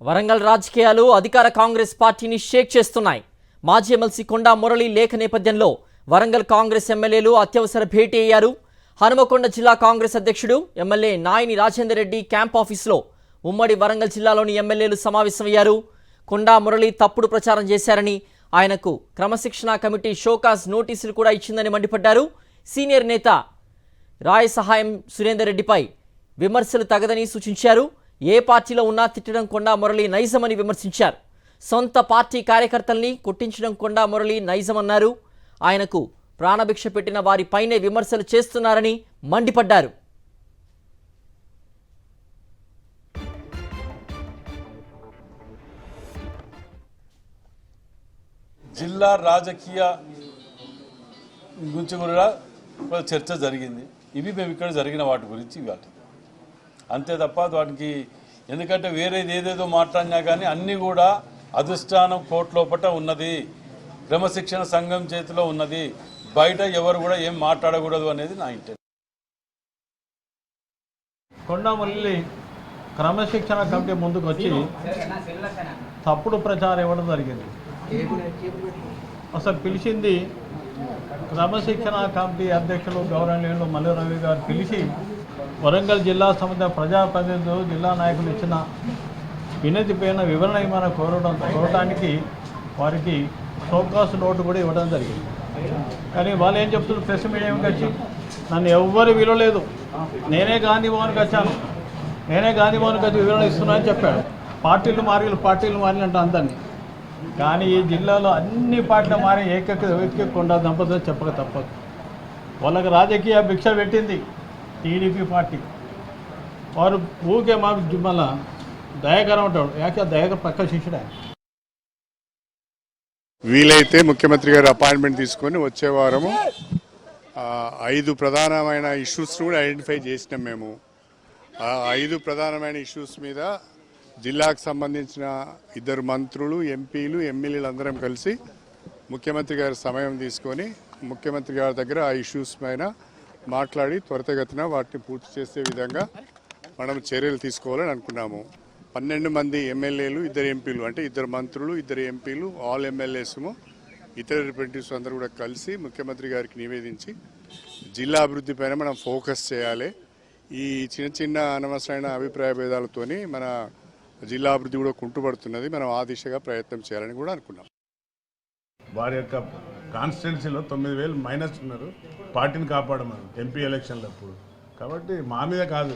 వరంగల్ రాజకీయాలు అధికార కాంగ్రెస్ పార్టీని షేక్ చేస్తున్నాయి. మాజీ ఎమ్మెల్సీ కొండా మురళి లేఖ నేపథ్యంలో వరంగల్ కాంగ్రెస్ ఎమ్మెల్యేలు అత్యవసర భేటీ అయ్యారు. హనుమకొండ జిల్లా కాంగ్రెస్ అధ్యక్షుడు ఎమ్మెల్యే నాయని రాజేందర్ రెడ్డి క్యాంప్ ఆఫీసులో ఉమ్మడి వరంగల్ జిల్లాలోని ఎమ్మెల్యేలు సమావేశమయ్యారు. కొండా మురళి తప్పుడు ప్రచారం చేశారని, ఆయనకు క్రమశిక్షణ కమిటీ షోకాజ్ నోటీసులు కూడా ఇచ్చిందని మండిపడ్డారు. సీనియర్ నేత రాయ సహాయం సురేందర్ రెడ్డిపై విమర్శలు తగదని సూచించారు. ఏ పార్టీలో ఉన్నా తిట్టడం కొండా మురళి నైజమని విమర్శించారు. సొంత పార్టీ కార్యకర్తల్ని కొట్టించడం కొండా మురళి నైజమన్నారు. ఆయనకు ప్రాణభిక్ష పెట్టిన వారిపైనే విమర్శలు చేస్తున్నారని మండిపడ్డారు. జిల్లా రాజకీయ గురించి కూడా చర్చ జరిగింది. ఇవి మేము ఇక్కడ జరిగిన వాటి గురించి ఇవాళ అంతే తప్ప వాటికి ఎందుకంటే వేరేది ఏదేదో మాట్లాడినా కానీ అన్నీ కూడా అధిష్టానం కోర్టు లోపట ఉన్నది, క్రమశిక్షణ సంఘం చేతిలో ఉన్నది, బయట ఎవరు కూడా ఏం మాట్లాడకూడదు అనేది నా ఇంటెన్షన్. కొండా మురళి క్రమశిక్షణ కమిటీ ముందుకు వచ్చి తప్పుడు ప్రచారం ఇవ్వడం జరిగింది. అసలు పిలిచింది క్రమశిక్షణ కమిటీ అధ్యక్షులు గౌరవనీయులు మల్లు రవి గారు పిలిచి వరంగల్ జిల్లా సంబంధించిన ప్రజాప్రతినిధులు, జిల్లా నాయకులు ఇచ్చిన వినతి పైన వివరణ ఏమైనా కోరడానికి వారికి షోకాస్ నోటు కూడా ఇవ్వడం జరిగింది. కానీ వాళ్ళు ఏం చెప్తున్నారు, ప్రెస్ మీడియాకి వచ్చి నన్ను ఎవ్వరు విలువలేదు, నేనే గాంధీ భవన్కి వచ్చాను, నేనే గాంధీ భవన్కి వచ్చి వివరణ ఇస్తున్నా అని చెప్పాడు. పార్టీలు మారి అంటే అందరినీ. కానీ ఈ జిల్లాలో అన్ని పార్టీలు మారి ఏకైక కొండా దంపతులు చెప్పక తప్పదు. వాళ్ళకి రాజకీయ భిక్ష పెట్టింది టీడీపీ పార్టీ. వారు ఊకే మాకు మళ్ళా దయాకరం ఉంటాడు, యాకే దయాకర పక్క శిష్యుడే. వీలైతే ముఖ్యమంత్రి గారు అపాయింట్మెంట్ తీసుకొని వచ్చే వారము 5 ప్రధానమైన ఇష్యూస్ కూడా ఐడెంటిఫై చేసినాం. మేము ఆ 5 ప్రధానమైన ఇష్యూస్ మీద జిల్లాకు సంబంధించిన 2 మంత్రులు, ఎంపీలు, ఎమ్మెల్యేలు అందరం కలిసి ముఖ్యమంత్రి గారి సమయం తీసుకొని ముఖ్యమంత్రి గారి దగ్గర ఆ ఇష్యూస్ పైన మాట్లాడి త్వరితగతిన వాటిని పూర్తి చేసే విధంగా మనం చర్యలు తీసుకోవాలని అనుకున్నాము. 12 మంది ఎమ్మెల్యేలు, 2 ఎంపీలు అంటే 2 మంత్రులు, 2 ఎంపీలు, ఆల్ ఎమ్మెల్యేస్, ఇతర రిప్రజెంటేటివ్స్ అందరూ కూడా కలిసి ముఖ్యమంత్రి గారికి నివేదించి జిల్లా అభివృద్ధి పైన మనం ఫోకస్ చేయాలి. ఈ చిన్న అనవసరమైన అభిప్రాయ భేదాలతోని మన జిల్లా అభివృద్ధి కూడా కుంటుపడుతున్నది. మనం ఆ దిశగా ప్రయత్నం చేయాలని కూడా అనుకున్నాం. వారి యొక్క కాన్స్టిట్యున్సీలో 9,000 మైనస్ ఉన్నారు పార్టీని కాపాడమని ఎంపీ ఎలక్షన్లప్పుడు. కాబట్టి మా మీద కాదు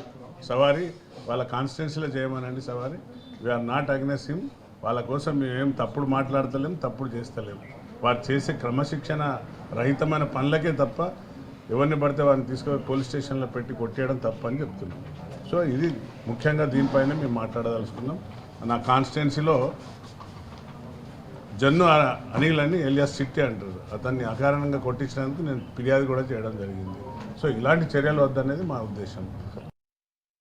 సవారీ, వాళ్ళ కాన్స్టిట్యున్సీలో చేయమనండి సవారీ. We are not against him. వాళ్ళ కోసం మేమేం తప్పుడు మాట్లాడతలేము, తప్పుడు చేస్తలేము. వారు చేసే క్రమశిక్షణ రహితమైన పనులకే తప్ప ఎవరిని పడితే వారిని తీసుకొని పోలీస్ స్టేషన్లో పెట్టి కొట్టేయడం తప్పని చెప్తున్నాం. సో ఇది ముఖ్యంగా దీనిపైన మేము మాట్లాడదలుచుకున్నాం. నా కాన్స్టిట్యున్సీలో జన్ను అనిల్ అని ఎలియాస్ చిట్టి అంటారు, అతన్ని అకారణంగా కొట్టించినందుకు నేను ఫిర్యాదు కూడా చేయడం జరిగింది. సో ఇలాంటి చర్యలు వద్దనేది మా ఉద్దేశం.